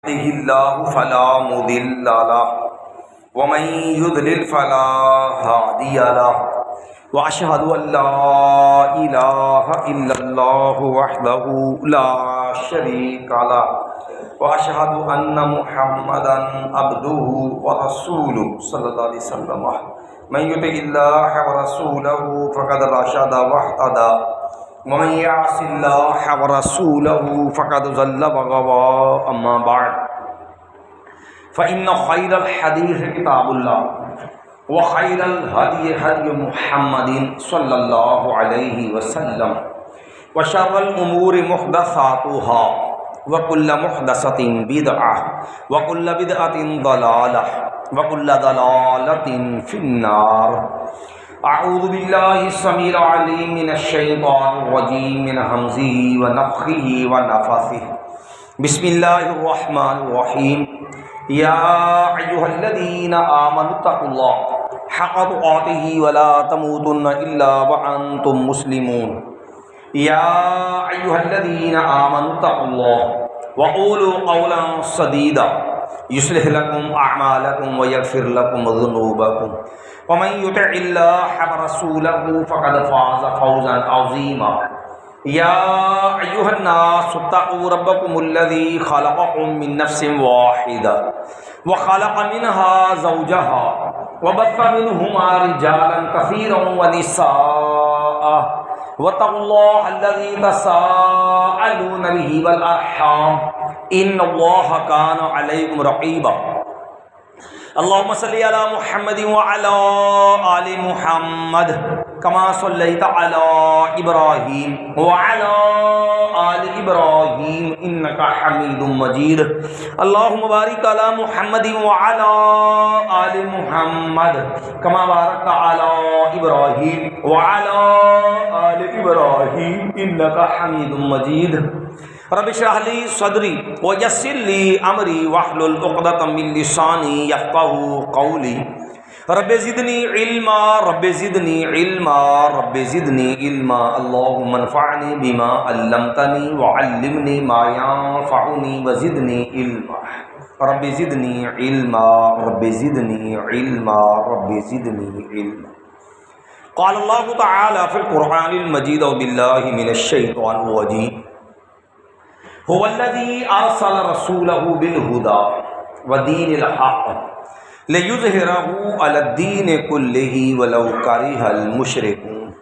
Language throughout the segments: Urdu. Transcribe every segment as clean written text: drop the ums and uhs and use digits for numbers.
يهده الله فلا مضل له ومن يضلل فلا هادي له وأشهد أن لا إله إلا الله وحده لا شريك له وأشهد أن محمدا عبده ورسوله صلى الله عليه وسلم من يطع الله ورسوله فقد رشد واهتدى ومن يعص الله ورسوله فقد ضل وغوى. أما بعد فإن خير الحديث كتاب الله وخير الهدي هدي محمد صلى الله عليه وسلم وشر الأمور محدثاتها وكل محدثة بدعة وكل بدعة ضلالة وكل ضلالة في النار. اعوذ باللہ السمیع العلیم من الشیطان الرجیم من حمزہ ونفخہ ونفثہ. بسم اللہ الرحمن الرحیم. یا ایھا الذین آمنوا اتقوا اللہ حق تقاتہ ولا تموتن الا وانتم مسلمون. یا ایھا الذین آمنوا اتقوا اللہ وقولوا قولا سدیدا یصلح لکم اعمالکم ویغفر لکم ذنوبکم ومن يطع الله ورسوله فقد فاز فوزا عظيما. يا أيها الناس اتقوا ربكم الذي خلقكم من نفس واحدة وخلق منها زوجها وبث منهما رجالا كثيرا ونساء واتقوا الله الذي تساءلون به والأرحام إن الله كان عليكم رقيبا. اللهم صل على محمد وعلى آل محمد كما صليت على إبراهيم وعلى آل إبراهيم إنك حميد مجيد. اللهم بارك على محمد وعلى آل محمد كما باركت على إبراهيم وعلى آل إبراهيم إنك حميد مجيد. رب اشرح لي صدري ويسر لي امري واحلل عقدة من لساني يفقهوا قولي. رب زدني علما رب زدني علما رب زدني علما. اللهم انفعني بما علمتني وعلمني ما ينفعني وزدني علما. رب زدني علما رب زدني علما رب زدني علما. قال الله تعالى في القرآن المجيد وبالله من الشيطان الرجيم. هو الذي أرسل رسوله بالهدى ودين الحق ليظهره على الدين كله ولو كره المشركون.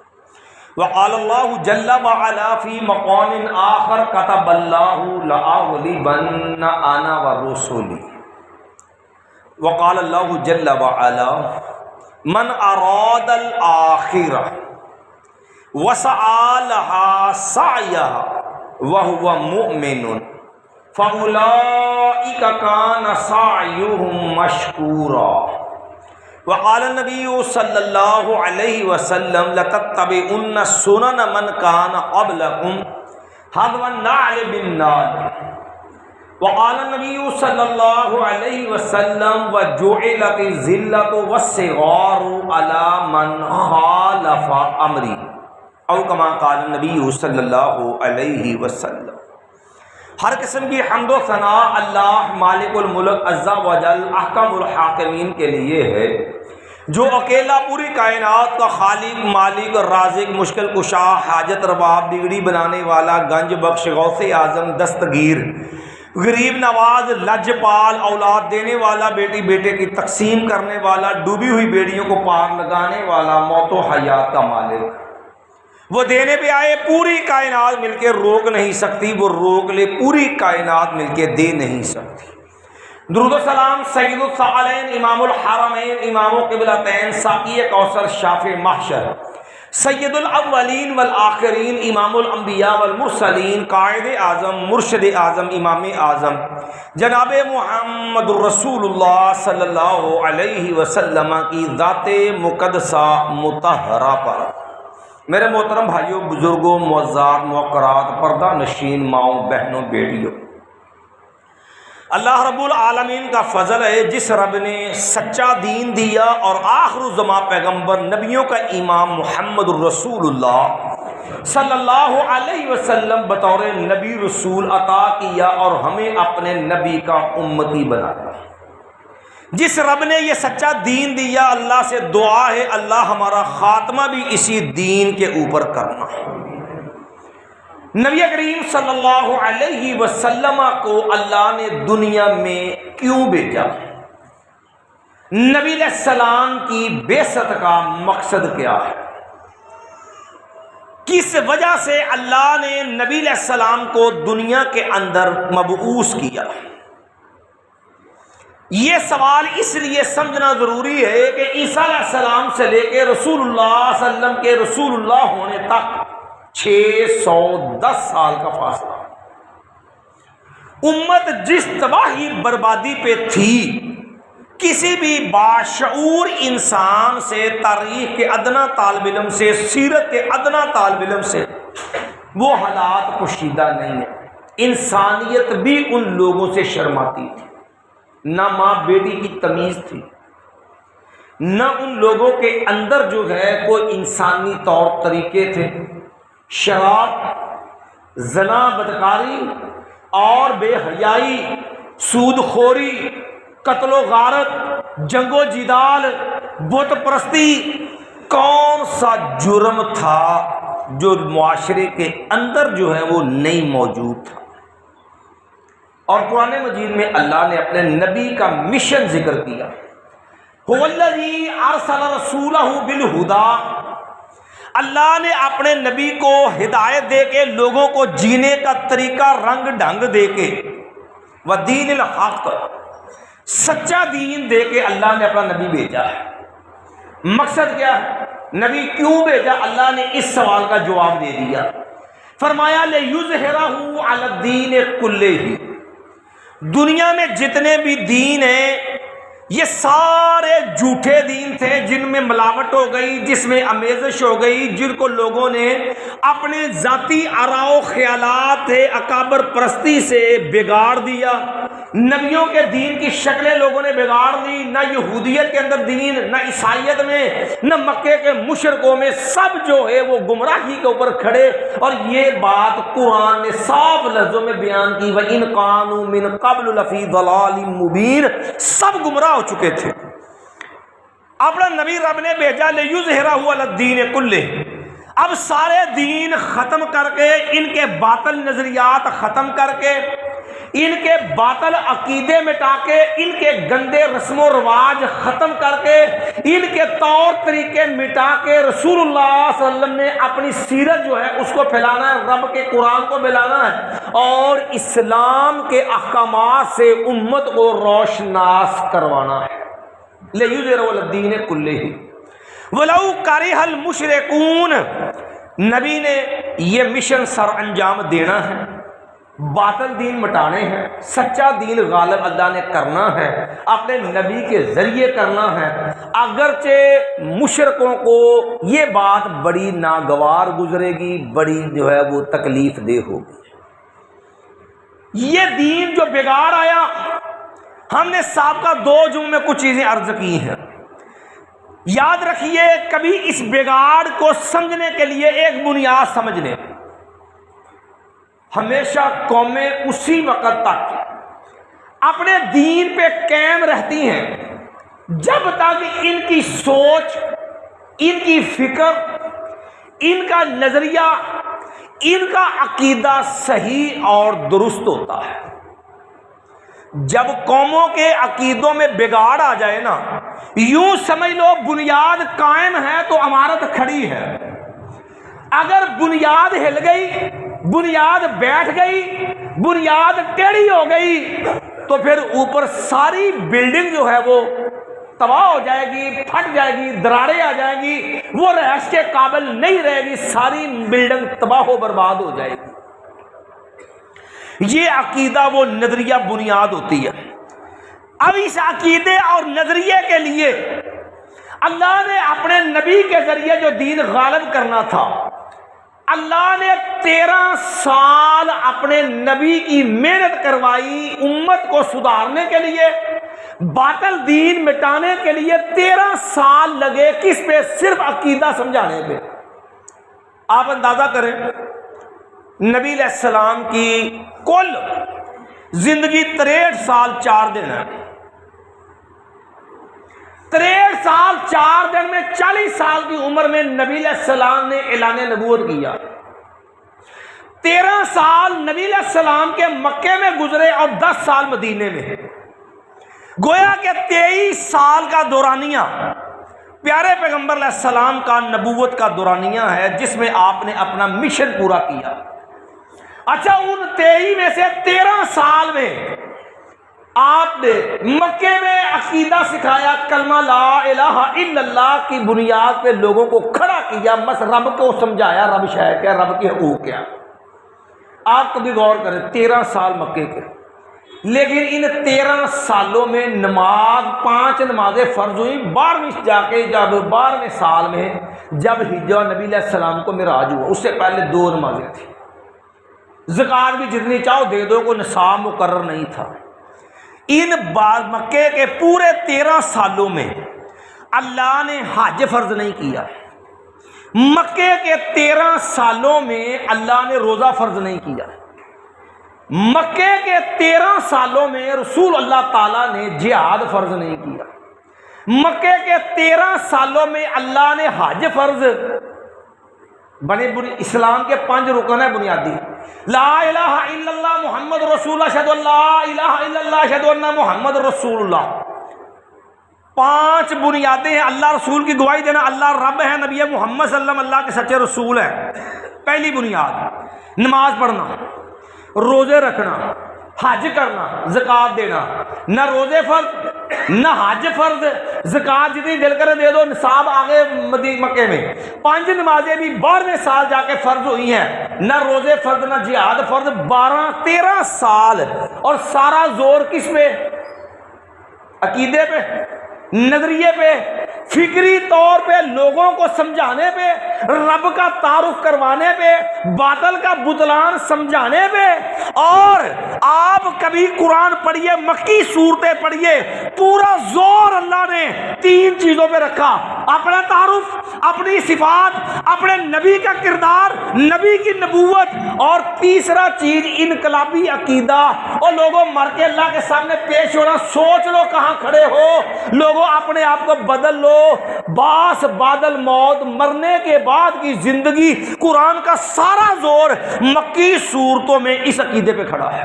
وقال الله جل وعلا في مقام آخر كتب الله لأغلبن أنا ورسلي. وقال الله جل وعلا من أراد الآخرة وسعى لها سعيها وهو مؤمن فأولئك كان سعيهم مشكورا. وقال النبي صلى الله عليه وسلم لتتبعن سنن من كان قبلكم حذو النعل بالنعل. وقال النبي صلى الله عليه وسلم وجعلت الذلة والصغار على من خالف أمري او کما قال النبی صلی اللہ علیہ وسلم. ہر قسم کی حمد و ثناء اللہ مالک الملک عز و جل احکم الحاکمین کے لیے ہے، جو اکیلا پوری کائنات کا خالق مالک رازق مشکل کشا حاجت روا بگڑی بنانے والا گنج بخش غوث اعظم دستگیر غریب نواز لجپال اولاد دینے والا بیٹی بیٹے کی تقسیم کرنے والا ڈوبی ہوئی بیڑیوں کو پار لگانے والا موت و حیات کا مالک. وہ دینے پہ آئے پوری کائنات مل کے روک نہیں سکتی، وہ روک لے پوری کائنات مل کے دے نہیں سکتی. درود و سلام سید الثقلین امام الحرمین امام القبلتین ساقی کوثر شافع محشر سید الاولین والآخرین امام الانبیاء والمرسلین قائد اعظم مرشد اعظم امام اعظم جناب محمد الرسول اللہ صلی اللہ علیہ وسلم کی ذات مقدسہ مطہرہ پر. میرے محترم بھائیوں بزرگوں معزز موقرات پردہ نشین ماؤں بہنوں بیٹیوں، اللہ رب العالمین کا فضل ہے جس رب نے سچا دین دیا اور آخر الزماں پیغمبر نبیوں کا امام محمد الرسول اللہ صلی اللہ علیہ وسلم بطور نبی رسول عطا کیا اور ہمیں اپنے نبی کا امتی بنایا۔ جس رب نے یہ سچا دین دیا، اللہ سے دعا ہے اللہ ہمارا خاتمہ بھی اسی دین کے اوپر کرنا۔ نبی کریم صلی اللہ علیہ وسلم کو اللہ نے دنیا میں کیوں بھیجا؟ نبی علیہ السلام کی بعثت کا مقصد کیا ہے؟ کس وجہ سے اللہ نے نبی علیہ السلام کو دنیا کے اندر مبعوث کیا؟ یہ سوال اس لیے سمجھنا ضروری ہے کہ عیسیٰ علیہ السلام سے لے کے رسول اللہ صلی اللہ علیہ وسلم کے رسول اللہ ہونے تک 610 سال کا فاصلہ، امت جس تباہی بربادی پہ تھی، کسی بھی باشعور انسان سے، تاریخ کے ادنا طالب علم سے، سیرت کے ادنا طالب علم سے وہ حالات پوشیدہ نہیں ہے۔ انسانیت بھی ان لوگوں سے شرماتی تھی، نہ ماں بیٹی کی تمیز تھی، نہ ان لوگوں کے اندر جو ہے کوئی انسانی طور طریقے تھے۔ شراب، زنا، بدکاری اور بے حیائی، سود خوری، قتل و غارت، جنگ و جدال، بت پرستی، کون سا جرم تھا جو معاشرے کے اندر جو ہے وہ نہیں موجود تھا؟ اور قرآن مجید میں اللہ نے اپنے نبی کا مشن ذکر کیا، هو الذی ارسل رسولہ بالہدی، اللہ نے اپنے نبی کو ہدایت دے کے، لوگوں کو جینے کا طریقہ رنگ ڈھنگ دے کے، ودین الحق، سچا دین دے کے اللہ نے اپنا نبی بھیجا ہے۔ مقصد کیا ہے؟ نبی کیوں بھیجا؟ اللہ نے اس سوال کا جواب دے دیا، فرمایا لِیُظْہِرَهُ عَلَى الدِّینِ کُلِّهِ، دنیا میں جتنے بھی دین ہیں یہ سارے جھوٹے دین تھے، جن میں ملاوٹ ہو گئی، جس میں آمیزش ہو گئی، جن کو لوگوں نے اپنے ذاتی آراء و خیالات اکابر پرستی سے بگاڑ دیا۔ نبیوں کے دین کی شکلیں لوگوں نے بگاڑ دی، نہ یہودیت کے اندر دین، نہ عیسائیت میں، نہ مکے کے مشرکوں میں، سب جو ہے وہ گمراہی کے اوپر کھڑے۔ اور یہ بات قرآن نے صاف لفظوں میں بیان کی، وَإِن كَانُوا مِن قَبْلُ لَفِي ضَلَالٍ مُبِينٍ، سب گمراہ ہو چکے تھے۔ اپنا نبی رب نے بھیجا لِیُظْہِرَهُ عَلَى الدِّینِ كُلِّهِ، اب سارے دین ختم کر کے، ان کے باطل نظریات ختم کر کے، ان کے باطل عقیدے مٹا کے، ان کے گندے رسم و رواج ختم کر کے، ان کے طور طریقے مٹا کے، رسول اللہ صلی اللہ علیہ وسلم نے اپنی سیرت جو ہے اس کو پھیلانا ہے، رب کے قرآن کو پھیلانا ہے، اور اسلام کے احکامات سے امت کو روشناس کروانا ہے۔ لِیُظْہِرَهُ عَلَى الدِّینِ كُلِّهِ وَلَوْ كَرِهَ الْمُشْرِكُونَ، نبی نے یہ مشن سر انجام دینا ہے، باطل دین مٹانے ہیں، سچا دین غالب اللہ نے کرنا ہے، اپنے نبی کے ذریعے کرنا ہے، اگرچہ مشرکوں کو یہ بات بڑی ناگوار گزرے گی، بڑی جو ہے وہ تکلیف دہ ہوگی۔ یہ دین جو بگاڑ آیا، ہم نے سابقہ 2 جمعوں میں کچھ چیزیں عرض کی ہیں، یاد رکھیے کبھی اس بگاڑ کو سمجھنے کے لیے ایک بنیاد سمجھ لیں۔ ہمیشہ قومیں اسی وقت تک اپنے دین پہ قائم رہتی ہیں جب تک ان کی سوچ، ان کی فکر، ان کا نظریہ، ان کا عقیدہ صحیح اور درست ہوتا ہے۔ جب قوموں کے عقیدوں میں بگاڑ آ جائے نا، یوں سمجھ لو بنیاد قائم ہے تو عمارت کھڑی ہے۔ اگر بنیاد ہل گئی، بنیاد بیٹھ گئی، بنیاد ٹیڑھی ہو گئی، تو پھر اوپر ساری بلڈنگ جو ہے وہ تباہ ہو جائے گی، پھٹ جائے گی، دراڑیں آ جائیں گی، وہ رہائش کے قابل نہیں رہے گی، ساری بلڈنگ تباہ و برباد ہو جائے گی۔ یہ عقیدہ وہ نظریہ بنیاد ہوتی ہے۔ اب اس عقیدے اور نظریے کے لیے اللہ نے اپنے نبی کے ذریعے جو دین غالب کرنا تھا، اللہ نے 13 سال اپنے نبی کی محنت کروائی امت کو سدھارنے کے لیے، باطل دین مٹانے کے لیے 13 سال لگے، کس پہ؟ صرف عقیدہ سمجھانے پہ۔ آپ اندازہ کریں نبی علیہ السلام کی کل زندگی 63 سال 4 دن ہے. 63 سال 4 دن میں 40 سال کی عمر میں نبی علیہ السلام نے اعلان نبوت کیا. 13 سال نبی علیہ السلام کے مکے میں گزرے اور 10 سال مدینے میں. گویا کہ 23 سال کا دورانیہ پیارے پیغمبر علیہ السلام کا نبوت کا دورانیہ ہے جس میں آپ نے اپنا مشن پورا کیا. اچھا ان 23 میں سے 13 سال میں آپ نے مکے میں عقیدہ سکھایا, کلمہ لا الہ الا اللہ کی بنیاد پہ لوگوں کو کھڑا کیا, بس رب کو سمجھایا رب شے کیا, رب کے حقوق کیا. آپ کبھی غور کریں 13 سال مکے کے, لیکن ان 13 سالوں میں نماز 5 نمازیں فرض ہوئی. 12ویں جا کے جب 12ویں سال میں جب ہجرت نبی علیہ السلام کو معراج ہوا, اس سے پہلے 2 نمازیں تھیں. زکوٰۃ بھی جتنی چاہو دے دو, کو نصاب مقرر نہیں تھا. ان بعد مکے کے پورے 13 سالوں میں اللہ نے حج فرض نہیں کیا. مکے کے 13 سالوں میں اللہ نے روزہ فرض نہیں کیا. مکے کے 13 سالوں میں رسول اللہ تعالیٰ نے جہاد فرض نہیں کیا. مکے کے 13 سالوں میں اللہ نے حج فرض بنے. اسلام کے 5 رکن ہیں بنیادی, لا الہ الا اللہ محمد رسول اللہ, اشہد ان لا الہ الا اللہ, اشہد ان محمد رسول اللہ. 5 بنیادیں ہیں. اللہ رسول کی گواہی دینا, اللہ رب ہے, نبی محمد صلی اللہ علیہ وسلم اللہ کے سچے رسول ہیں. پہلی بنیاد نماز پڑھنا, روزے رکھنا, حج کرنا, زکوٰۃ دینا. نہ روزے فرض نہ حج فرض, زکوٰۃ جتنی دل کرے دے دو, نصاب آگے مکے میں. 5 نمازیں بھی 12ویں سال جا کے فرض ہوئی ہیں, نہ روزے فرض نہ جہاد فرض. 13 سال اور سارا زور کس پہ؟ عقیدے پہ, نظریے پہ, فکری طور پہ لوگوں کو سمجھانے پہ, رب کا تعارف کروانے پہ, باطل کا بطلان سمجھانے پہ. اور آپ کبھی قرآن پڑھیے, مکی صورتیں پڑھیے, پورا زور اللہ نے 3 چیزوں پہ رکھا: اپنا تعارف, اپنی صفات, اپنے نبی کا کردار, نبی کی نبوت, اور تیسرا چیز انقلابی عقیدہ. اور لوگوں مر کے اللہ کے سامنے پیش ہونا, سوچ لو کہاں کھڑے ہو. لوگوں اپنے آپ کو بدل لو. باس بادل موت, مرنے کے بعد کی زندگی. قرآن کا سارا زور مکی صورتوں میں اس عقیدے پہ کھڑا ہے.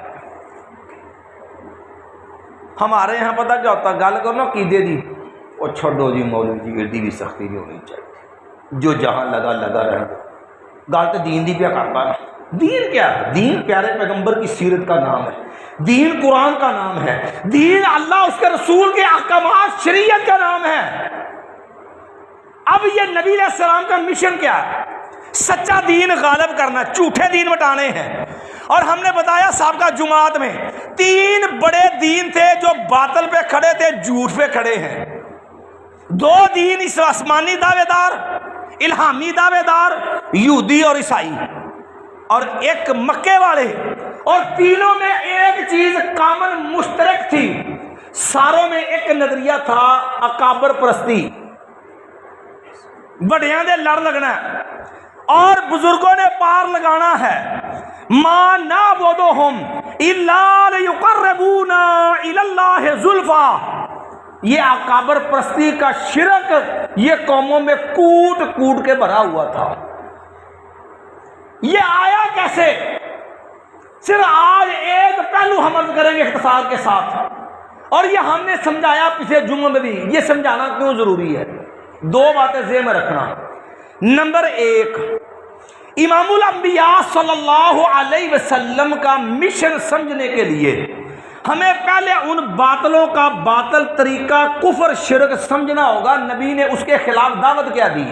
ہمارے یہاں پتہ کیا ہوتا, گل کرو نا عقیدے دی, اور چھوڑو جی مولوی جی ایڈی بھی سختی نہیں ہونی چاہیے, جو جہاں لگا رہے. گل تو دین دی پہ کرتا نا. دین کیا ہے؟ دین پیارے پیغمبر کی سیرت کا نام ہے, دین قرآن کا نام ہے, دین اللہ اس کے رسول کے احکامات شریعت کا نام ہے. اب یہ نبی علیہ السلام کا مشن کیا ہے؟ سچا دین غالب کرنا, جھوٹے دین مٹانے ہیں. اور ہم نے بتایا سابقہ جمعات میں 3 بڑے دین تھے جو باطل پہ کھڑے تھے, جھوٹ پہ کھڑے ہیں. 2 دین اس آسمانی دعوے دار, الہامی دعوے دار, یہودی اور عیسائی, اور ایک مکے والے. اور تینوں میں ایک چیز کامن مشترک تھی, ساروں میں ایک نظریہ تھا, اکابر پرستی, بڑیاں دے لڑ لگنا ہے اور بزرگوں نے پار لگانا ہے. ما نعبدہم الا لیقربونا الی اللہ زلفا. یہ اکابر پرستی کا شرک یہ قوموں میں کوٹ کوٹ کے بھرا ہوا تھا. یہ آیا کیسے؟ صرف آج ایک پہلو ہم عرض کریں گے اختصار کے ساتھ, اور یہ ہم نے سمجھایا پچھلے جمعوں میں بھی. یہ سمجھانا کیوں ضروری ہے؟ 2 باتیں ذہن میں رکھنا. نمبر 1, امام الانبیاء صلی اللہ علیہ وسلم کا مشن سمجھنے کے لیے ہمیں پہلے ان باطلوں کا باطل طریقہ کفر شرک سمجھنا ہوگا. نبی نے اس کے خلاف دعوت کیا دی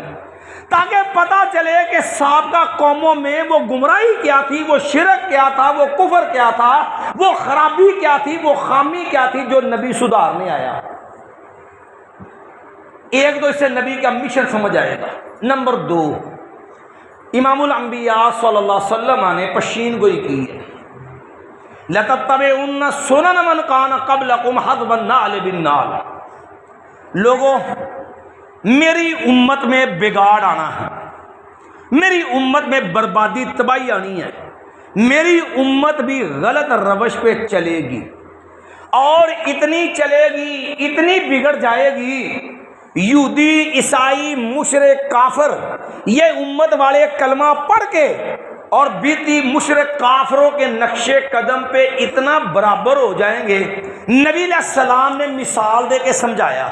تاکہ پتہ چلے کہ سابقہ قوموں میں وہ گمراہی کیا تھی, وہ شرک کیا تھا, وہ کفر کیا تھا, وہ خرابی کیا تھی, وہ خامی کیا تھی جو نبی سدھارنے آیا. ایک تو اس سے نبی کا مشن سمجھ آئے گا. نمبر 2, امام الانبیاء صلی اللہ علیہ وسلم نے پشین گوئی کی ہے, لَتَتَّبِعُنَّ سُنَنَ مَنْ كَانَ قَبْلَكُمْ حَذْوَ النَّعْلِ بِالنَّعْلِ. لوگوں میری امت میں بگاڑ آنا ہے, میری امت میں بربادی تباہی آنی ہے، میری امت بھی غلط روش پہ چلے گی، اور اتنی چلے گی، اتنی بگڑ جائے گی، یہودی، عیسائی، مشرک، کافر یہ امت والے کلمہ پڑھ کے اور بیتی مشرک کافروں کے نقش قدم پہ اتنا برابر ہو جائیں گے۔ نبی علیہ السلام نے مثال دے کے سمجھایا،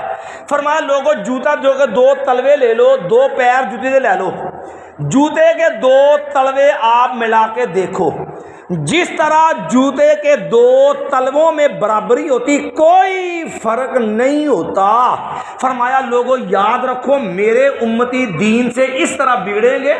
فرمایا لوگوں جوتا جو کہ 2 تلوے لے لو، 2 پیر جوتے سے لے لو، جوتے کے 2 تلوے آپ ملا کے دیکھو، جس طرح جوتے کے 2 تلووں میں برابری ہوتی کوئی فرق نہیں ہوتا۔ فرمایا لوگوں یاد رکھو میرے امتی دین سے اس طرح بگڑیں گے،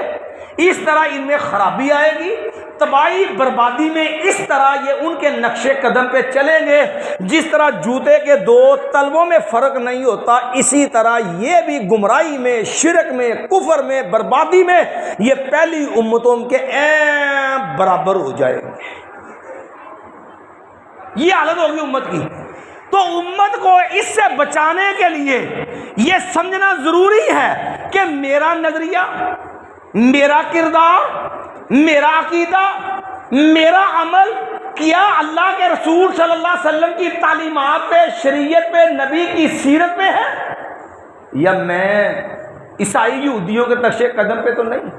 اس طرح ان میں خرابی آئے گی، تباہی بربادی میں اس طرح یہ ان کے نقش قدم پہ چلیں گے، جس طرح جوتے کے 2 تلووں میں فرق نہیں ہوتا اسی طرح یہ بھی گمراہی میں، شرک میں، کفر میں، بربادی میں یہ پہلی امتوں کے برابر ہو جائیں گے۔ یہ حالت ہوگی امت کی۔ تو امت کو اس سے بچانے کے لیے یہ سمجھنا ضروری ہے کہ میرا نظریہ، میرا کردار، میرا عقیدہ، میرا عمل کیا اللہ کے رسول صلی اللہ علیہ وسلم کی تعلیمات پہ، شریعت پہ، نبی کی سیرت پہ ہے، یا میں عیسائی یہودیوں کے نقش قدم پہ تو نہیں۔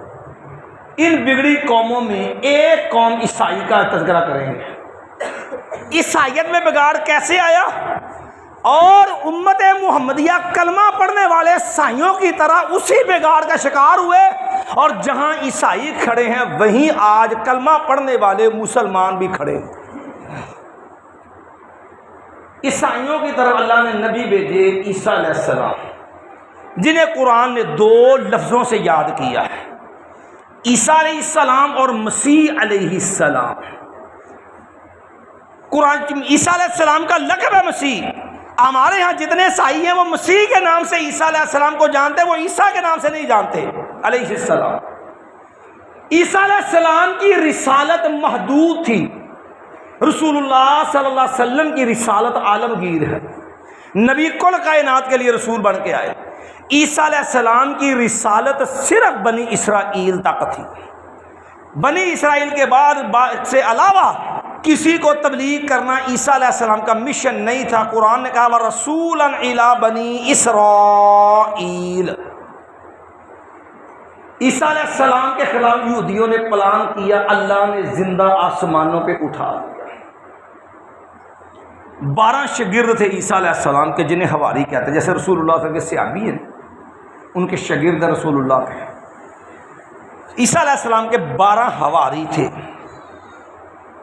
ان بگڑی قوموں میں ایک قوم عیسائی کا تذکرہ کریں گے۔ عیسائیت میں بگاڑ کیسے آیا، اور امت محمدیہ کلمہ پڑھنے والے عیسائیوں کی طرح اسی بگاڑ کا شکار ہوئے، اور جہاں عیسائی کھڑے ہیں وہیں آج کلمہ پڑھنے والے مسلمان بھی کھڑے ہیں۔ عیسائیوں کی طرف اللہ نے نبی بھیجے عیسیٰ علیہ السلام، جنہیں قرآن نے 2 لفظوں سے یاد کیا ہے، عیسیٰ علیہ السلام اور مسیح علیہ السلام۔ قرآن عیسیٰ علیہ السلام کا لقب ہے مسیح۔ ہمارے ہاں جتنے عیسائی ہیں وہ مسیح کے نام سے عیسیٰ علیہ السلام کو جانتے ہیں، وہ عیسیٰ کے نام سے نہیں جانتے علیہ السلام۔ عیسیٰ علیہ السلام کی رسالت محدود تھی، رسول اللہ صلی اللہ علیہ وسلم کی رسالت عالمگیر ہے، نبی کل کائنات کے لیے رسول بن کے آئے۔ عیسیٰ علیہ السلام کی رسالت صرف بنی اسرائیل تک تھی، بنی اسرائیل کے بعد سے علاوہ کسی کو تبلیغ کرنا عیسیٰ علیہ السلام کا مشن نہیں تھا۔ قرآن نے کہا وَرَسُولًا إِلَىٰ بَنِي إِسْرَائِيلَ۔ عیسیٰ علیہ السلام کے خلاف یہودیوں نے پلان کیا، اللہ نے زندہ آسمانوں پہ اٹھا دیا۔ 12 شاگرد تھے عیسیٰ علیہ السلام کے، جنہیں حواری کہتے ہیں، جیسے رسول اللہ صلی اللہ علیہ وسلم کے صحابی ہیں، ان کے شاگرد رسول اللہ کے۔ عیسیٰ علیہ السلام کے 12 حواری تھے،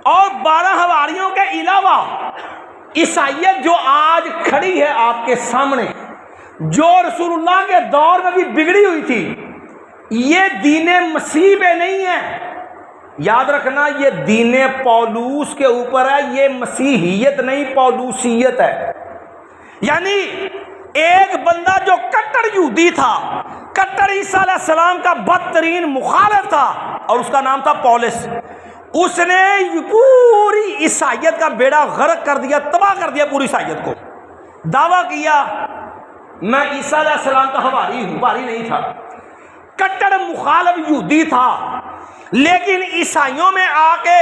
اور 12 حواریوں کے علاوہ عیسائیت جو آج کھڑی ہے آپ کے سامنے، جو رسول اللہ کے دور میں بھی بگڑی ہوئی تھی، یہ دین مسیح پہ نہیں ہے۔ یاد رکھنا یہ دین پولوس کے اوپر ہے، یہ مسیحیت نہیں پولوسیت ہے۔ یعنی ایک بندہ جو کٹر یہودی تھا، کٹر عیسیٰ علیہ السلام کا بدترین مخالف تھا، اور اس کا نام تھا پولس، اس نے پوری عیسائیت کا بیڑا غرق کر دیا، تباہ کر دیا پوری عیسائیت کو۔ دعویٰ کیا میں عیسیٰ علیہ السلام کا حواری ہوں، حواری نہیں تھا، کٹر مخالف یہودی تھا، لیکن عیسائیوں میں آ کے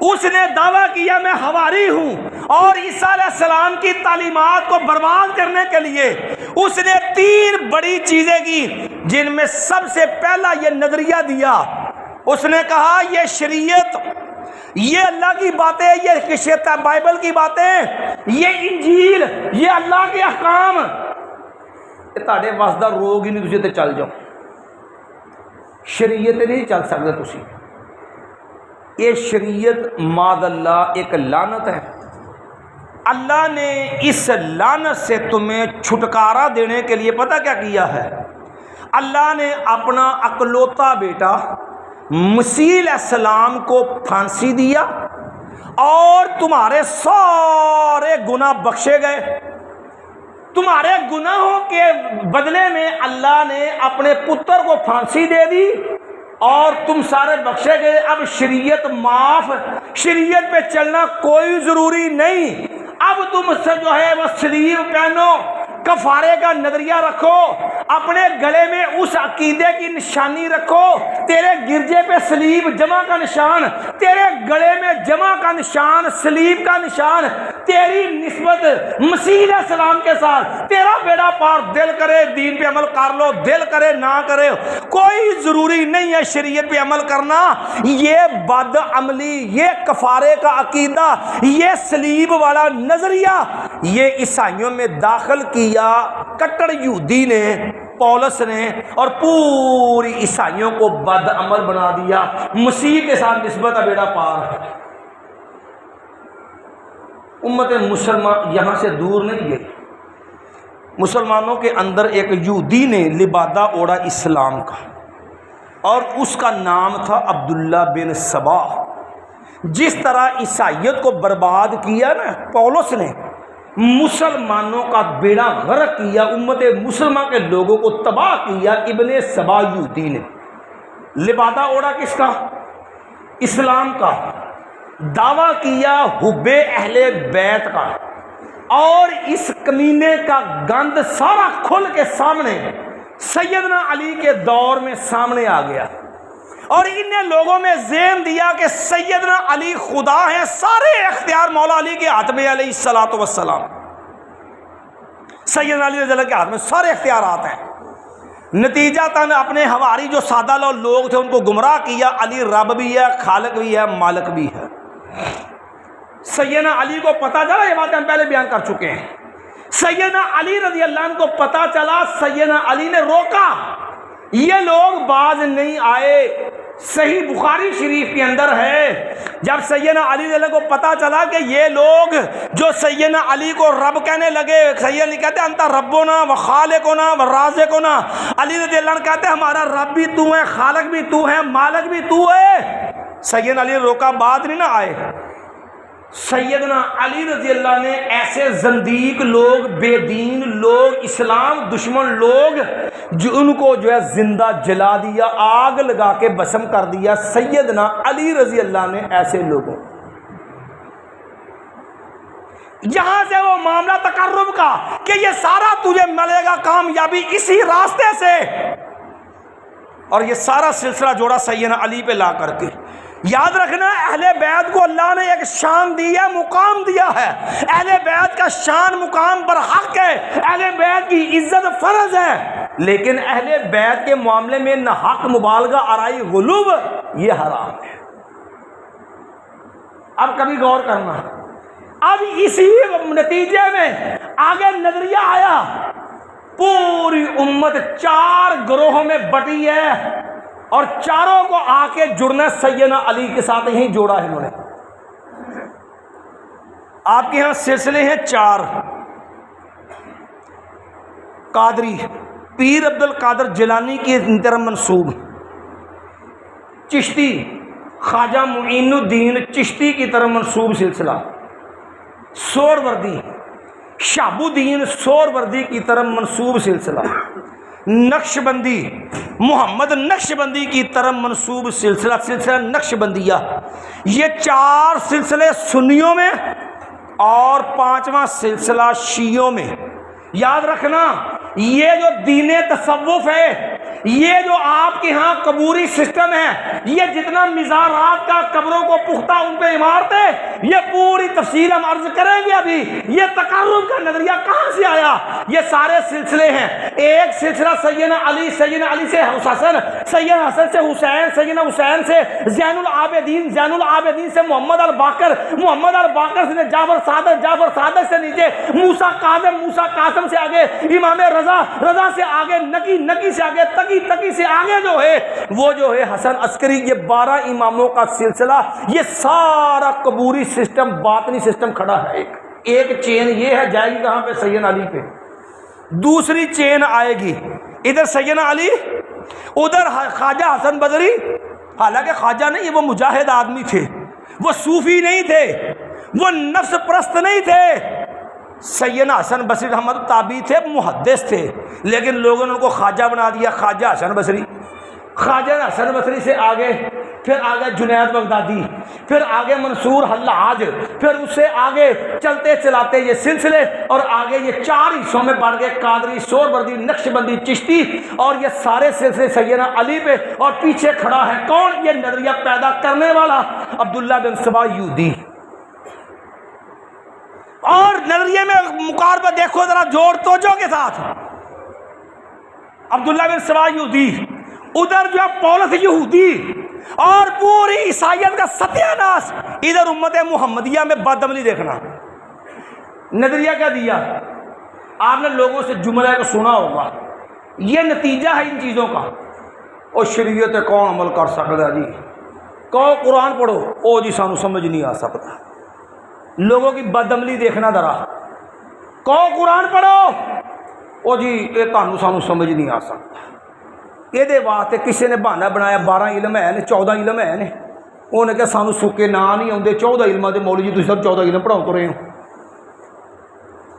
اس نے دعویٰ کیا میں حواری ہوں، اور عیسیٰ علیہ السلام کی تعلیمات کو برباد کرنے کے لیے اس نے 3 بڑی چیزیں کی، جن میں سب سے پہلا یہ نظریہ دیا۔ اس نے کہا یہ شریعت، یہ اللہ کی باتیں، یہ کشیت بائبل کی باتیں، یہ انجیل، یہ اللہ کے احکام، یہ تاڑے واسدہ روگ ہی نہیں، تجھے تے چل جاؤ، شریعت نہیں چل سکتا تسی۔ یہ شریعت ماد اللہ ایک لعنت ہے۔ اللہ نے اس لعنت سے تمہیں چھٹکارا دینے کے لیے پتہ کیا کیا ہے؟ اللہ نے اپنا اکلوتا بیٹا مسیح علیہ السلام کو پھانسی دیا، اور تمہارے سارے گناہ بخشے گئے۔ تمہارے گناہوں کے بدلے میں اللہ نے اپنے پتر کو پھانسی دے دی، اور تم سارے بخشے گئے۔ اب شریعت معاف، شریعت پہ چلنا کوئی ضروری نہیں۔ اب تم سے جو ہے وہ سلیب پہنو، کفارے کا نظریہ رکھو، اپنے گلے میں اس عقیدے کی نشانی رکھو. تیرے گرجے پہ سلیب جمع کا نشان، تیرے گلے میں جمع کا نشان، سلیب کا نشان، تیری نسبت مسیح علیہ السلام کے ساتھ. تیرا بیڑا پار دل کرے دین پہ عمل کر لو، دل کرے نہ کرے، کوئی ضروری نہیں ہے شریعت پہ عمل کرنا. یہ بد عملی، یہ کفارے کا عقیدہ، یہ سلیب والا نظریہ یہ عیسائیوں میں داخل کیا کٹڑ یہودی نے، پولس نے، اور پوری عیسائیوں کو بد عمل بنا دیا. مسیح کے ساتھ نسبت بیڑا پار. امت مسلمان یہاں سے دور نہیں گئی. مسلمانوں کے اندر ایک یہودی نے لبادہ اوڑا اسلام کا، اور اس کا نام تھا عبداللہ بن سبا. جس طرح عیسائیت کو برباد کیا نا پولس نے، مسلمانوں کا بیڑا غرق کیا، امت مسلمہ کے لوگوں کو تباہ کیا ابن سبا یہودی نے. لبادہ اوڑا کس کا؟ اسلام کا. دعویٰ کیا حب اہل بیت کا، اور اس کمینے کا گند سارا کھل کے سامنے سیدنا علی کے دور میں سامنے آ گیا، اور انہیں لوگوں میں ذہن دیا کہ سیدنا علی خدا ہیں، سارے اختیار مولا علی کے ہاتھ میں علیہ الصلوۃ والسلام. سیدنا علی رضی اللہ کے ہاتھ میں سارے اختیارات ہیں. نتیجہ تن اپنے ہواری جو سادہ لوگ تھے ان کو گمراہ کیا. علی رب بھی ہے، خالق بھی ہے، مالک بھی ہے. سیدنا علی کو پتہ چلا، یہ باتیں ہم پہلے بیان کر چکے ہیں. سیدنا علی رضی اللہ عنہ کو پتہ چلا، سیدنا علی نے روکا. یہ لوگ باز نہیں آئے. صحیح بخاری شریف کے اندر ہے، جب سیدنا علی رضی اللہ کو پتہ چلا کہ یہ لوگ جو سیدنا علی کو رب کہنے لگے، سیدنا علی کہتے ہیں انتا ربنا و خالقنا و رازقنا. علی رضی اللہ عنہ کہتے ہیں ہمارا رب بھی تو ہے، خالق بھی تو ہے، مالک بھی تو ہے. سیدنا علی نے روکا، بعد نہیں نہ آئے. سیدنا علی رضی اللہ نے ایسے زندیق لوگ، بے دین لوگ، اسلام دشمن لوگ، جو ان کو جو ہے زندہ جلا دیا، آگ لگا کے بسم کر دیا. سیدنا علی رضی اللہ نے ایسے لوگوں، یہاں سے وہ معاملہ تقرب کا کہ یہ سارا تجھے ملے گا کامیابی اسی راستے سے، اور یہ سارا سلسلہ جوڑا سیدنا علی پہ لا کر کے. یاد رکھنا اہل بیت کو اللہ نے ایک شان دی ہے، مقام دیا ہے. اہل بیت کا شان مقام پر حق ہے، اہل بیت کی عزت فرض ہے، لیکن اہل بیت کے معاملے میں نہ حق مبالغہ، آرائی غلوب، یہ حرام ہے. اب کبھی غور کرنا. اب اسی نتیجے میں آگے نظریہ آیا، پوری امت 4 گروہوں میں بٹی ہے، اور چاروں کو آ کے جڑنا سیدنا علی کے ساتھ ہی جوڑا ہے انہوں نے. آپ کے ہاں سلسلے ہیں 4. قادری، پیر عبد القادر جیلانی کی طرف منسوب. چشتی، خواجہ معین الدین چشتی کی طرف منسوب سلسلہ. سہروردی، شہاب الدین سہروردی کی طرف منسوب سلسلہ. نقشبندی، محمد نقشبندی کی طرف منسوب سلسلہ، سلسلہ نقشبندیہ. یہ 4 سلسلے سنیوں میں اور 5واں سلسلہ شیعوں میں. یاد رکھنا یہ جو دین تصوف ہے، یہ جو آپ کے ہاں قبوری سسٹم ہے، یہ جتنا مزارات کا قبروں کو پختہ ان پہ عمارتیں، یہ پوری تفصیل ہم عرض کریں گے. ابھی یہ تقرب کا نظریہ کہاں سے آیا؟ یہ سارے سلسلے ہیں. ایک سلسلہ سیدنا علی، سیدنا علی سے حسن، سیدنا حسن سے حسین، سیدنا حسین سے زین العابدین، زین العابدین سے محمد الباقر، محمد الباقر سے جعفر صادق، جعفر صادق سے نیچے موسیٰ کاظم، موسیٰ قاسم سے آگے امام رضا، رضا سے آگے نقی، نقی سے آگے تقی، تقی سے آگے جو ہے وہ جو ہے حسن عسکری. یہ 12 اماموں کا سلسلہ، یہ سارا قبوری سسٹم، باطنی سسٹم کھڑا ہے. ایک چین یہ ہے، جائے گی کہاں پہ؟ سیدنا علی پہ. دوسری چین آئے گی ادھر سیدنا علی، ادھر خواجہ حسن بصری. حالانکہ خواجہ نہیں، وہ مجاہد آدمی تھے، وہ صوفی نہیں تھے، وہ نفس پرست نہیں تھے. سیدنا حسن بصری رحمۃ تابعی تھے، محدث تھے، لیکن لوگوں نے ان کو خواجہ بنا دیا، خواجہ حسن بصری. خواجہ حسن بصری سے آگے پھر آگے جنید بغدادی، پھر آگے منصور حلاج، پھر اس سے آگے چلتے چلاتے یہ سلسلے، اور آگے یہ 4 حصوں میں بڑھ گئے، قادری، سہروردی، نقشبندی، چشتی، اور یہ سارے سلسلے سیدنا علی پہ، اور پیچھے کھڑا ہے کون؟ یہ نظریہ پیدا کرنے والا عبداللہ بن سبا یہودی۔ اور نظریے میں مقاربہ دیکھو ذرا جوڑ توجہ کے ساتھ، عبداللہ بن سبا یہودی، ادھر جو ہے پولس یہودی، اور پوری عیسائیت کا ستیہ ناش، ادھر امت محمدیہ میں بدعملی دیکھنا۔ نظریہ کیا دیا؟ آپ نے لوگوں سے جملہ کو سنا ہوگا، یہ نتیجہ ہے ان چیزوں کا، اور شریعت کون عمل کر سکتا جی؟ کہو قرآن پڑھو، او جی سانو سمجھ نہیں آ سکتا۔ لوگوں کی بدعملی دیکھنا ذرا، کہو قرآن پڑھو، او جی یہ تانوں سانو سمجھ نہیں آ سکتا۔ یہ واسطے کسی نے بہانہ بنایا 12 علم ہے نے، 14 علم ہے نے، انہوں نے کہا سانو سکے نا نہیں آتے 14 علموں کے مولوی جی تسی سب 14 علم پڑھاؤ تو رہے ہو۔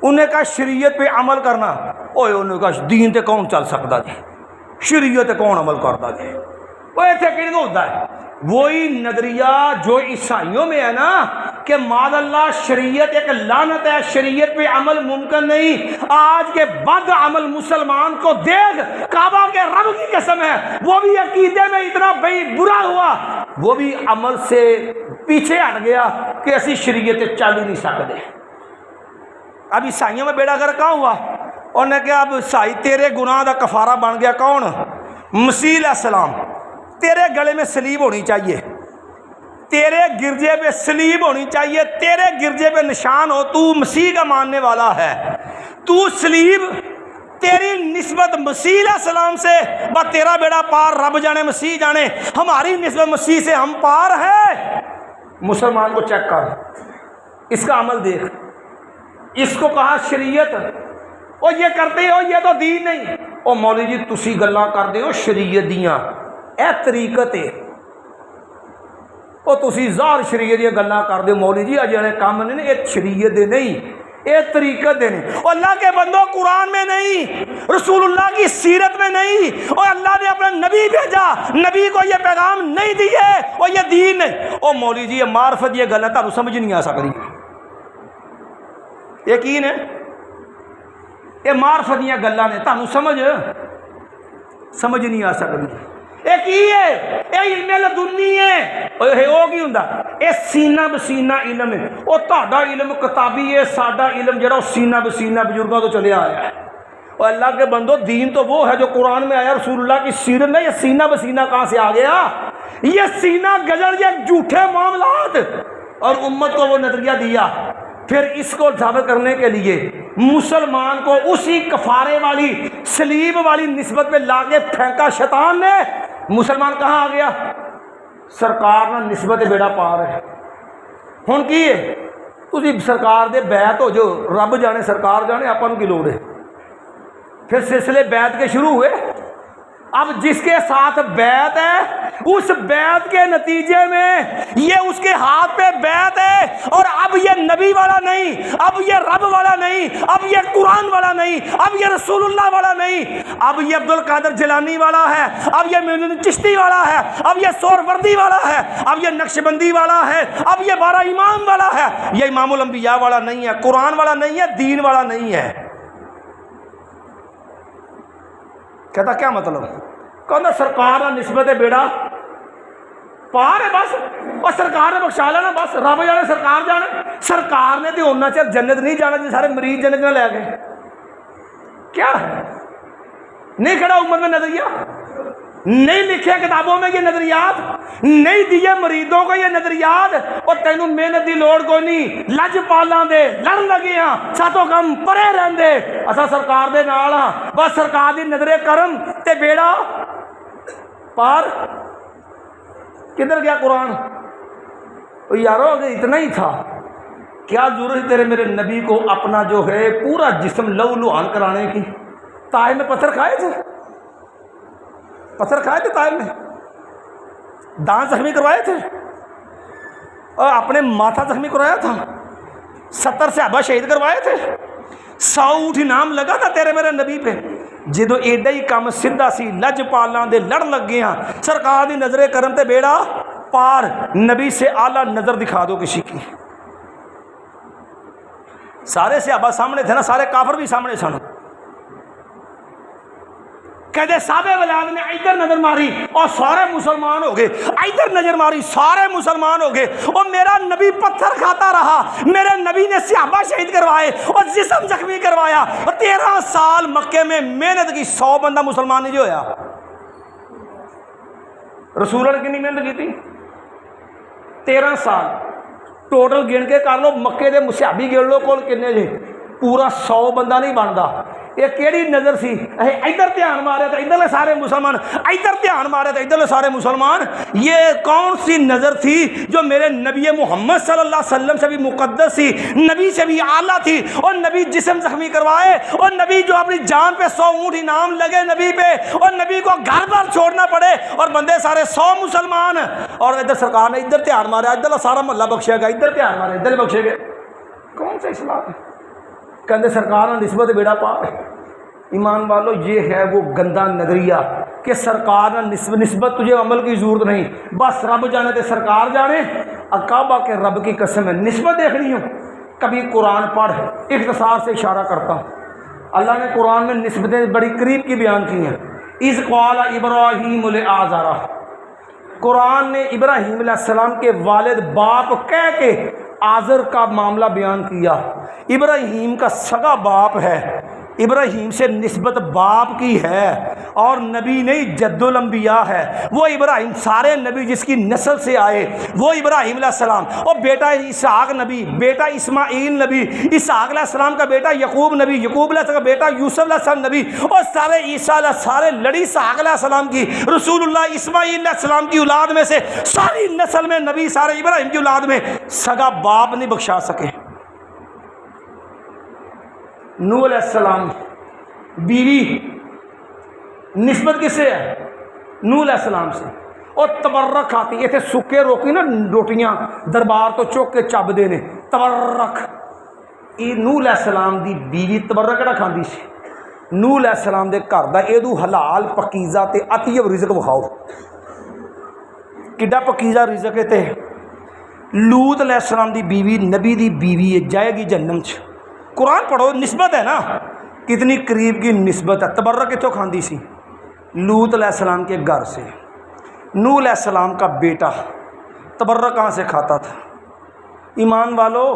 انہوں نے کہا شریعت پہ عمل کرنا، اوے انہوں نے کہا دین تے کون چل سکتا جی، شریعت تے کون عمل کرتا جی؟ وہ اتنے کہ ہوتا ہے وہی نظریہ جو عیسائیوں میں ہے نا کہ معاذ اللہ شریعت ایک لعنت ہے، شریعت پہ عمل ممکن نہیں۔ آج کے بد عمل مسلمان کو دیکھ، کعبہ کے رب کی قسم ہے وہ بھی عقیدے میں اتنا برا ہوا، وہ بھی عمل سے پیچھے ہٹ گیا کہ ایسی شریعت چل ہی نہیں سکتے۔ اب عیسائیوں میں بیڑا گھر کہاں ہوا؟ انہوں نے کہا اب عیسائی تیرے گناہ دا کفارہ بن گیا کون؟ مسیح علیہ السلام، تیرے گلے میں سلیب ہونی چاہیے، تیرے گرجے پہ سلیب ہونی چاہیے، تیرے گرجے پہ نشان ہو تو مسیح کا ماننے والا ہے، تو سلیب، تیری نسبت مسیح علیہ السلام سے، بس تیرا بیڑا پار، رب جانے مسیح جانے، ہماری نسبت مسیح سے ہم پار ہے۔ مسلمان کو چیک کر، اس کا عمل دیکھ، اس کو کہا شریعت، او یہ کرتے ہو یہ تو دین نہیں، او مولوی جی تسی گلاں کردے ہو شریعت دیاں، اے طریقت ہے، او تسی ظاہر شریعت دی گلاں کردے ہو مولوی جی اجے کام نہیں، اے شریعت دے نہیں، اے طریقت دے نہیں۔ اور اللہ کے بندوں قرآن میں نہیں، رسول اللہ کی سیرت میں نہیں، اور اللہ نے اپنا نبی بھیجا، نبی کو یہ پیغام نہیں دیے، اور یہ دین ہے۔ او مولوی جی یہ معرفت یہ گل ہے تانوں سمجھ نہیں آ سکتی، یقین ہے یہ معرفت دیاں گلاں نے تانوں سمجھ نہیں آ سکتی۔ ایک ہی ہے اے علم لدنی ہے، وہ کی ہوندا اے سینہ بسینہ علم ہے، او تہاڈا علم کتابی ہے، ساڈا علم جڑا سینہ بسینہ بزرگوں تو چلے آیا ہے۔ اور اللہ کے بندو دین تو وہ ہے جو قرآن میں آیا، رسول اللہ کی سیرت میں، یہ سینہ بسینہ کہاں سے آ گیا؟ یہ سینہ گجر یہ جھوٹے معاملات، اور امت کو وہ نظریہ دیا۔ پھر اس کو ثابت کرنے کے لیے مسلمان کو اسی کفارے والی سلیب والی نسبت پہ لا کے پھینکا شیطان نے۔ مسلمان کہاں آ گیا؟ سرکار نہ نسبت بیڑا پار ہے۔ ہن کی ہے تسی سرکار دے بیعت ہو جو، رب جانے سرکار جانے، آپاں نوں کی لوڑ ہے؟ پھر سلسلے بیعت کے شروع ہوئے۔ اب جس کے ساتھ بیعت ہے اس بیعت کے نتیجے میں یہ اس کے ہاتھ پہ بیعت ہے، اور اب یہ نبی والا نہیں، اب یہ رب والا نہیں، اب یہ قرآن والا نہیں، اب یہ رسول اللہ والا نہیں، اب یہ عبد القادر جیلانی والا ہے، اب یہ معین چشتی والا ہے، اب یہ سہروردی والا ہے، اب یہ نقشبندی والا ہے، اب یہ 12 امام والا ہے، یہ امام الانبیاء والا نہیں ہے، قرآن والا نہیں ہے، دین والا نہیں ہے۔ کہتا کیا مطلب؟ کہتا سرکار نہ نسبت بیڑا پار ہے بس، اور سرکار نے بخشا لینا بس، رب جانے سرکار جانے۔ سرکار نے تو ہونا چاہیے جنت نہیں جانا جی سارے مریض جنت نہ لے گئے، کیا ہے؟ نہیں کھڑا امت میں نظریہ، نہیں لکھے کتابوں میں یہ نظریات، نہیں دیے مریدوں کو یہ نظریات، اور تینوں محنت دی لوڑ کوئی نہیں، لج پالاں دے لڑ لگے ہاں، ساتوں کم پرے رہندے، اسا سرکار دے نال ہاں، بس سرکار دی نظر کرم تے بیڑا پار۔ کدھر گیا قرآن؟ یارو اگر اتنا ہی تھا کیا ضرورت تیرے میرے نبی کو اپنا جو ہے پورا جسم لو لوہان کرانے کی؟ طائف میں پتھر کھائے تھے، پتھر کھائے تھے طائف میں، دانت زخمی کروائے تھے، اور اپنے ماتھا زخمی کروایا تھا، 70 صحابہ شہید کروائے تھے، 100 اونٹ انعام لگا تھا تیرے میرے نبی پہ۔ جدو ایڈا ہی کام سیدھا سی، لج پالاں دے لڑ لگے ہاں، سرکار دی نظر کرم تے بیڑا پار نبی سے اعلیٰ نظر دکھا دو کسی کی. سارے صحابہ سامنے تھے نا, سارے کافر بھی سامنے سن. کہتے صحابہ ولاد نے ادھر نظر ماری اور سارے مسلمان ہو گئے, ادھر نظر ماری سارے مسلمان ہو گئے. اور میرا نبی پتھر کھاتا رہا, میرے نبی نے صحابہ شہید کروائے اور جسم زخمی کروایا. اور 13 سال مکے میں محنت کی, 100 بندہ مسلمان نہیں جو ہویا. رسول نے کتنی محنت کی تھی؟ 13 سال. ٹوٹل گن کے کر لو, مکے دے صحابی گن لو کول کنے جے, پورا 100 بندہ نہیں بنتا. یہ کیڑی نظر سی؟ ادھر دھیان مارے تو ادھر سارے مسلمان, ادھر دھیان مارے تو ادھر سارے مسلمان. یہ کون سی نظر تھی جو میرے نبی محمد صلی اللہ علیہ وسلم سے بھی مقدس تھی, نبی سے بھی اعلیٰ تھی. اور نبی جسم زخمی کروائے, اور نبی جو اپنی جان پہ 100 اونٹ انعام لگے نبی پہ, اور نبی کو گھر بار چھوڑنا پڑے, اور بندے سارے 100 مسلمان. اور ادھر سرکار نے ادھر دھیان مارا, ادھر سارا محلہ بخشے گا, ادھر دھیان مارے ادھر بخشے گا. کون سا اسلام ہے؟ کہتے سرکار نے نسبت بیڑا پاک. ایمان والو یہ ہے وہ گندا نظریہ کہ سرکار نے نسبت تجھے عمل کی ضرورت نہیں, بس رب جانے تے سرکار جانے. کعبہ کے رب کی قسم ہے نسبت دیکھنی ہو کبھی قرآن پڑھ. اختصار سے اشارہ کرتا ہوں, اللہ نے قرآن میں نسبتیں بڑی قریب کی بیان کی ہیں. اذ قال ابراہیم لآزر, قرآن نے ابراہیم علیہ السلام کے والد باپ کہہ کے آزر کا معاملہ بیان کیا. ابراہیم کا سگا باپ ہے, ابراہیم سے نسبت باپ کی ہے, اور نبی نہیں جد الانبیاء ہے. وہ ابراہیم سارے نبی جس کی نسل سے آئے وہ ابراہیم علیہ السلام. اور بیٹا اسحاق نبی, بیٹا اسماعیل نبی, اسحاق علیہ السلام کا بیٹا یعقوب نبی, یعقوب علیہ السلام کا بیٹا یوسف علیہ السلام نبی, اور سارے عیسیٰ علیہ سارے لڑی اسحاق علیہ السلام کی, رسول اللہ اسماعیل علیہ السلام کی اولاد میں سے ساری نسل میں نبی سارے ابراہیم کی اولاد میں. سگا باپ نہیں بخشا سکے. نوح علیہ السلام بیوی نسبت کس سے ہے؟ نوح علیہ السلام سے. اور تبرک کھاتی, یہ تھے سکے روکی نا روٹیاں دربار تو چوک کے چب دینے تبرک. یہ نوح علیہ السلام دی بیوی تبرک کہڑا کھاندی سی؟ نوح علیہ السلام دے گھر دا ایدو حلال پکیزہ تے اطیب رزق بخاؤ. کڈا پکیزہ رزق ہے تے. لوط علیہ السلام دی بیوی نبی دی بیوی ہے, جائے گی جہنم چ. قرآن پڑھو, نسبت ہے نا, کتنی قریب کی نسبت ہے. تبرک کتوں کھاندی سی؟ لوط علیہ السلام کے گھر سے. نوح علیہ السلام کا بیٹا تبرک کہاں سے کھاتا تھا؟ ایمان والو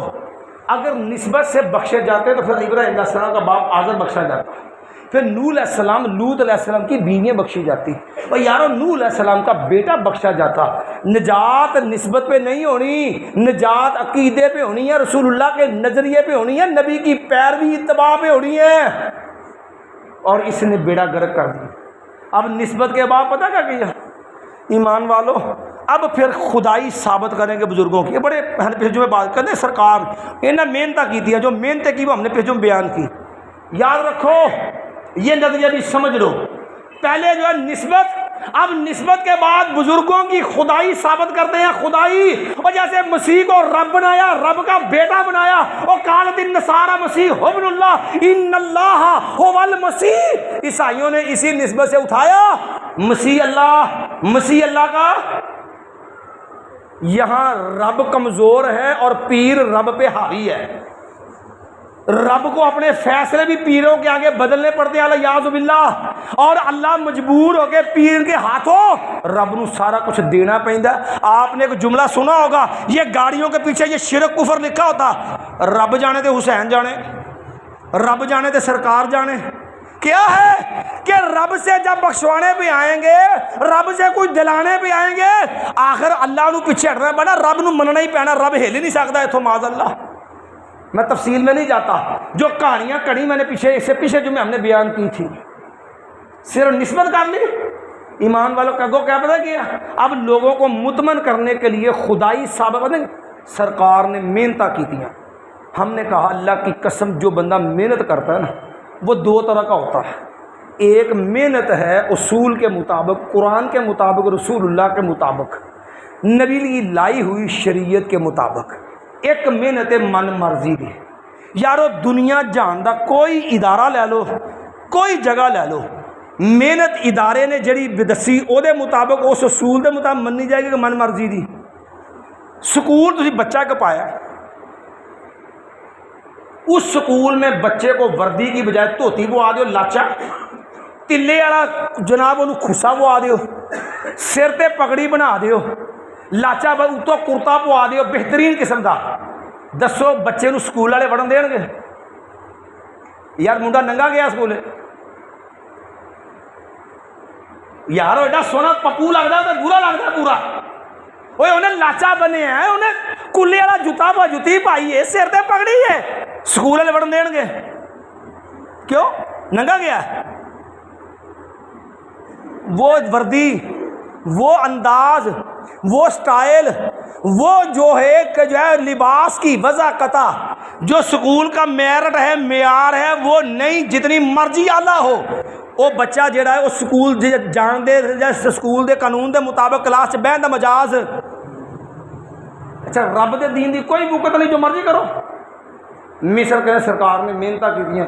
اگر نسبت سے بخشے جاتے تو پھر ابراہیم علیہ السلام کا باپ آزر بخشا جاتا, پھر نوح علیہ السلام لوط علیہ السلام کی بیویاں بخشی جاتی, اور یارو نوح علیہ السلام کا بیٹا بخشا جاتا. نجات نسبت پہ نہیں ہونی, نجات عقیدے پہ ہونی ہے, رسول اللہ کے نظریے پہ ہونی ہے, نبی کی پیروی اتباع پہ ہونی ہے. اور اس نے بیڑا گرک کر دیا. اب نسبت کے بعد پتہ کیا کیا ایمان والو؟ اب پھر خدائی ثابت کریں گے بزرگوں کی. بڑے پیجوں میں بات کرتے سرکار انہیں محنت کی تھی, جو محنتیں کی وہ ہم نے پیجوں میں بیان کی. یاد رکھو یہ نظریہ بھی سمجھ لو. پہلے جو ہے نسبت, اب نسبت کے بعد بزرگوں کی خدائی ثابت کرتے ہیں. خدائی, اور جیسے مسیح کو رب بنایا, رب کا بیٹا بنایا, اور قالت النصارى مسیح ابن اللہ ان اللہ هو المسیح. عیسائیوں نے اسی نسبت سے اٹھایا مسیح اللہ, مسیح اللہ کا. یہاں رب کمزور ہے اور پیر رب پہ حاوی ہے. رب کو اپنے فیصلے بھی پیروں کے آگے بدلنے پڑتے ہیں الیاذ باللہ, اور اللہ مجبور ہو کے پیر کے ہاتھوں رب نو سارا کچھ دینا پہنتا. آپ نے ایک جملہ سنا ہوگا, یہ گاڑیوں کے پیچھے یہ شرک کفر لکھا ہوتا, رب جانے تے حسین جانے, رب جانے تے سرکار جانے. کیا ہے کہ رب سے جب بخشوانے پہ آئیں گے, رب سے کچھ دلانے پہ آئیں گے, آخر اللہ نو پیچھے ہٹنا پڑنا, رب نو مننا ہی پینا. رب ہل ہی نہیں سکتا اتوں معاذ اللہ. میں تفصیل میں نہیں جاتا, جو کہانیاں کڑی میں نے پیچھے اس سے پیچھے جو میں ہم نے بیان کی تھی, صرف نسبت کر لی. ایمان والوں کا کیا پتہ کیا؟ اب لوگوں کو مطمئن کرنے کے لیے خدائی ثابت سرکار نے محنت کی تھی. ہم نے کہا اللہ کی قسم جو بندہ محنت کرتا ہے نا وہ 2 طرح کا ہوتا ہے. ایک محنت ہے اصول کے مطابق, قرآن کے مطابق, رسول اللہ کے مطابق, نبی کی لائی ہوئی شریعت کے مطابق. ایک محنت من مرضی دی. یارو دنیا جان دا کوئی ادارہ لے لو, کوئی جگہ لے لو, محنت ادارے نے جڑی دسی او دے مطابق اس اصول دے مطابق مننی جائے گی کہ من مرضی دی. سکول تسی بچہ کو پایا، اس سکول میں بچے کو وردی کی بجائے دھوتی پوا دیو، لاچا تلے والا جناب انہوں کھسا پوا دیو، سر تے پگڑی بنا دیو، لاچا اتو کرتا پوا دیو بہترین قسم دا. دسو بچے نو سکول والے پڑھن دین گے؟ یار منڈا ننگا گیا سکول، یار ایڈا سونا پپو لگتا ہے برا لگتا ہے پورا. وہ انہیں لاچا بنے ہیں، انہیں کلی والا جوتا پا جوتی پائی ہے، سر تے پگڑی ہے، سکول والے پڑھن دین گے؟ کیوں؟ ننگا گیا. وہ وردی، وہ انداز، وہ سٹائل، وہ جو ہے لباس کی وضاقتہ جو سکول کا میرٹ ہے، معیار ہے، وہ نہیں جتنی مرضی اعلیٰ ہو. وہ بچہ جڑا ہے وہ سکول جان دے سکول دے قانون دے مطابق کلاس بہن دا مجاز. اچھا رب دے دین دی کوئی بکت نہیں، جو مرضی کرو. مصر کے سرکار نے محنت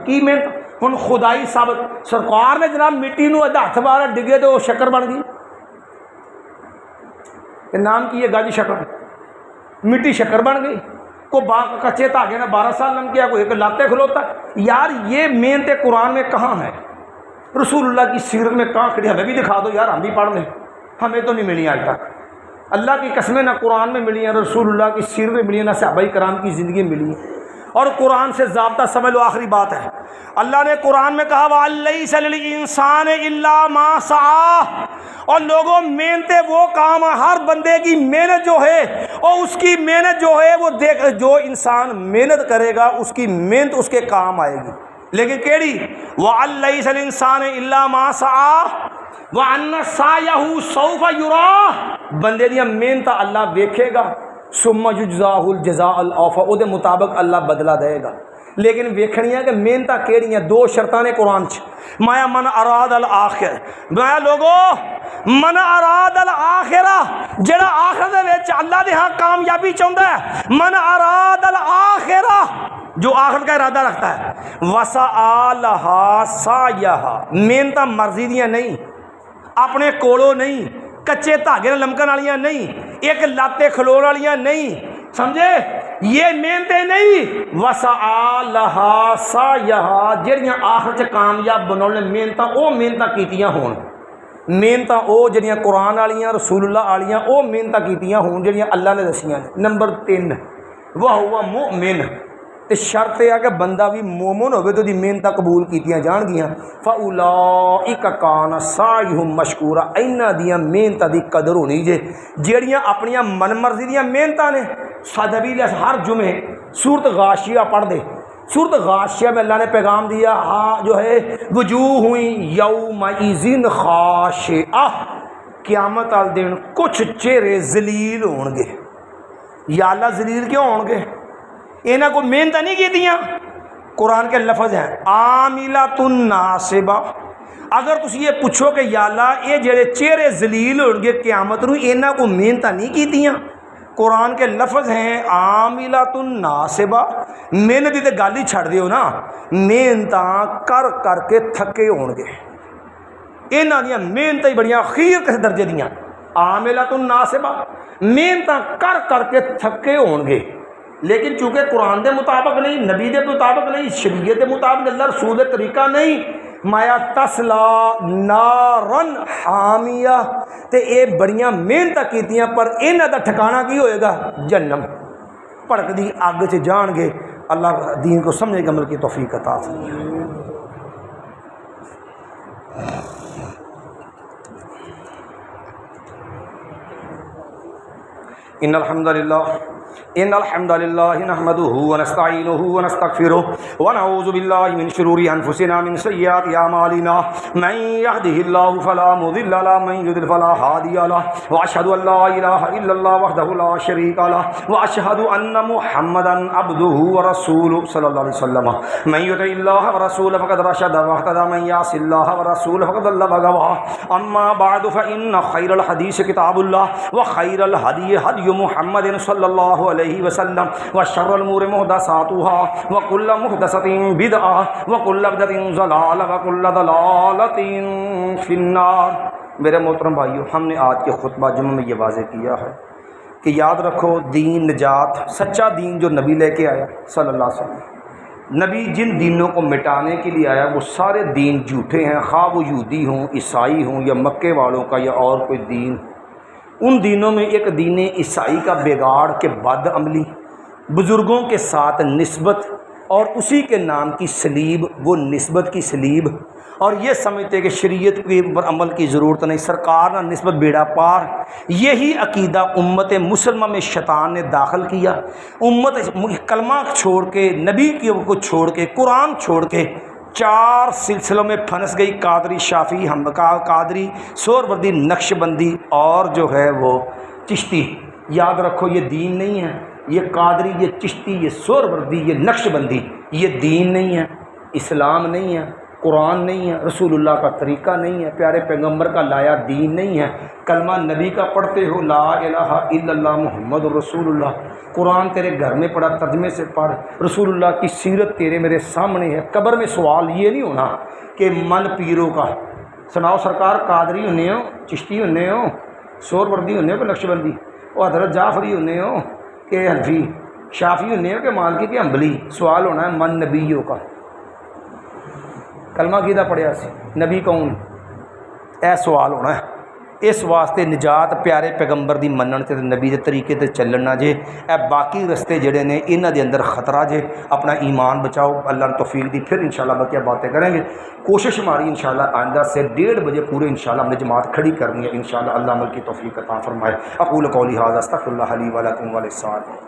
کی محنت ہن خدائی ثابت. سرکار نے جناب مٹی نو ہاتھ مارا ڈگے تو وہ شکر بن گئی. نام کی ہے گاجی شکر، مٹی شکر بن گئی. کو باغ کچے دھاگے نے 12 سال لم کیا، کوئی ایک لاتے کھلوتا. یار یہ محنت قرآن میں کہاں ہے؟ رسول اللہ کی سیرت میں کہاں کھڑی؟ ہمیں بھی دکھا دو یار، ہم بھی پڑھ لیں. ہمیں تو نہیں ملی آج تک. اللہ کی قسمیں نہ قرآن میں ملی ہیں، رسول اللہ کی سیرت میں ملی ہیں، نہ صحابہ کرام کی زندگی میں ملی ہے. اور قرآن سے ضابطہ سمجھ لو. آخری بات ہے، اللہ نے قرآن میں کہا وَلَيْسَ لِلْإِنسَانِ إِلَّا مَا سَعَىٰ. اور لوگوں محنتیں وہ کام، ہر بندے کی محنت جو ہے اور اس کی محنت جو ہے وہ دیکھ، جو انسان محنت کرے گا اس کی محنت اس کے کام آئے گی. لیکن کیڑی؟ وَلَيْسَ لِلْإِنسَانِ إِلَّا مَا سَعَىٰ وَأَنَّ سَعْيَهُ سَوْفَ يُرَىٰ. بندے دیا محنت اللہ ویکھے گا، ثم یجزاہ الجزاء الاوفیٰ، او دے مطابق اللہ بدلہ دے گا. لیکن ویکھنی ہے کہ محنتاں کیڑی ہیں؟ 2 شرطاں نے قرآن چ. مایا من اراد الآخر، مایا لوگو من اراد الآخرہ، جڑا آخر دے وچ اللہ دے ہاں کامیابی چاہندا ہے، من اراد الآخرہ جو آخرت کا ارادہ رکھتا ہے، وسعیٰ لہا سعیہا، محنتاں مرضی دیاں نہیں، اپنے کولوں نہیں، کچے دھاگے نال لمکن والیاں نہیں، ایک لاتے کھلون والیاں نہیں، سمجھے؟ یہ محنتیں نہیں. وسعیٰ لہا سعیہا، جڑیاں آخرت چ کامیاب بناؤ محنتاں، او محنتاں کیتیاں ہون. محنتاں او جڑیاں قرآن والیاں رسول اللہ والیاں، او محنتاں کیتیاں ہون جڑیاں اللہ نے دسیاں نے. نمبر 3 وہو مؤمن، تے شرط ہے کہ بندہ بھی مومن ہوگے تو دی محنتاں قبول کیتیاں جان گیاں. فاولئک کان سعیہم مشکورا، انہاں دیاں محنتاں دی قدر ہونی جے جیڑیاں اپنیاں من مرضی دیاں محنتاں نے. صدبی ہر جمعے سورت غاشیہ پڑھ دے. سورت غاشیہ میں اللہ نے پیغام دیا، ہاں جو ہے وجوہ ہوئی یومئذ خاشعہ، قیامت والے دن کچھ چہرے ذلیل ہون گے. یا اللہ ذلیل کیوں ہون گے؟ انہاں کو محنت نہیں کی دیاں. قرآن کے لفظ ہیں عاملۃ ناصبہ. اگر تسی یہ پوچھو کہ یا اللہ یہ جڑے چہرے ذلیل ہون گے قیامت نو، انہاں کو محنت نہیں کی دیاں. قرآن کے لفظ ہیں عاملۃ ناصبہ. محنت تے گل ہی چھڑ دیو نا، محنتاں کر کر کے تھکے ہون گے. انہاں دیاں محنتاں ہی بڑیاں خیر کس درجے دیاں. عاملۃ ناصبہ، محنتاں کر کر کے تھکے ہون گے. لیکن چونکہ قرآن دے مطابق نہیں، نبی دے مطابق نہیں، شریعت دے مطابق، اللہ رسول دے طریقہ نہیں، مایا تسلا نارن حامیہ، تے اے بڑیاں محنتاں کیتیاں پر انہاں دا ٹھکانہ کی ہوئے گا؟ جہنم. پڑک دی آگ سے جان گے. اللہ دین کو سمجھنے کے عمل کی توفیق عطا فرمائے. ان الحمد للہ نحمده ونستعینه ونستغفره ونعوذ باللہ من شرور انفسنا من سیئات اعمالنا من يهده الله فلا مضل له من يضلل فلا هادي له واشهد ان لا اله الا الله وحده لا شريك له واشهد ان محمدا عبده ورسوله صلی اللہ علیہ وسلم. من يطع الله ورسوله فقد رشد واهتدى من يعص الله ورسوله فقد ضل وغوى. اما بعد فان خير الحديث كتاب الله وخير الهدي هدي محمد صلی اللہ علیہ علیہ وسلم وشر الامور محدثاتها وكل محدثة بدعة وكل بدعة ضلالة وكل ضلالة في النار۔ میرے محترم بھائیو، ہم نے آج کے خطبہ جمعہ میں یہ واضح کیا ہے کہ یاد رکھو دین نجات، سچا دین جو نبی لے کے آیا صلی اللہ علیہ وسلم، نبی جن دینوں کو مٹانے کے لیے آیا وہ سارے دین جھوٹے ہیں، خواہ وہ یہودی ہوں، عیسائی ہوں یا مکے والوں کا یا اور کوئی دین۔ ان دینوں میں ایک دین عیسائی کا بگاڑ کے بد عملی، بزرگوں کے ساتھ نسبت اور اسی کے نام کی صلیب، وہ نسبت کی صلیب، اور یہ سمجھتے کہ شریعت کے پر عمل کی ضرورت نہیں، سرکار نہ نسبت بیڑا پار۔ یہی عقیدہ امت مسلمہ میں شیطان نے داخل کیا۔ امت کلمہ چھوڑ کے، نبی کو چھوڑ کے، قرآن چھوڑ کے 4 سلسلوں میں پھنس گئی، قادری، شافعی، قادری، سہروردی، نقش بندی اور جو ہے وہ چشتی۔ یاد رکھو یہ دین نہیں ہے، یہ قادری، یہ چشتی، یہ سہروردی، یہ نقش بندی، یہ دین نہیں ہے، اسلام نہیں ہے، قرآن نہیں ہے، رسول اللہ کا طریقہ نہیں ہے، پیارے پیغمبر کا لایا دین نہیں ہے۔ کلمہ نبی کا پڑھتے ہو، لا الہ الا اللہ محمد رسول اللہ، قرآن تیرے گھر میں پڑھا، ترجمے سے پڑھ، رسول اللہ کی سیرت تیرے میرے سامنے ہے۔ قبر میں سوال یہ نہیں ہونا کہ من پیروں کا سناؤ سرکار قادری ہونے ہو، چشتی ہونے ہو، سہروردی ہونے ہو کہ نقش بندی، اور حضرت جعفری ہونے ہو کہ حنفی، شافعی ہونے ہو کہ مالکی کہ حنبلی۔ سوال ہونا ہے من نبیوں کا، کلمہ کیدا پڑھیا سی، نبی کون، اے سوال ہونا ہے۔ اس واسطے نجات پیارے پیغمبر دی منن تے نبی دے طریقے تے چلنا جے، اے باقی رستے جڑے نے انہاں دے اندر خطرہ جے۔ اپنا ایمان بچاؤ، اللہ نے توفیق دی، پھر انشاءاللہ بقیہ باتیں کریں گے۔ کوشش ہماری انشاءاللہ آئندہ سے 1:30 بجے پورے انشاءاللہ ہم نے جماعت کھڑی کرنی ہے انشاءاللہ، اللہ عمل کی توفیق عطا فرمائے۔ اقول قولی ھذا استغفر اللہ لی ولکم وللسائرین۔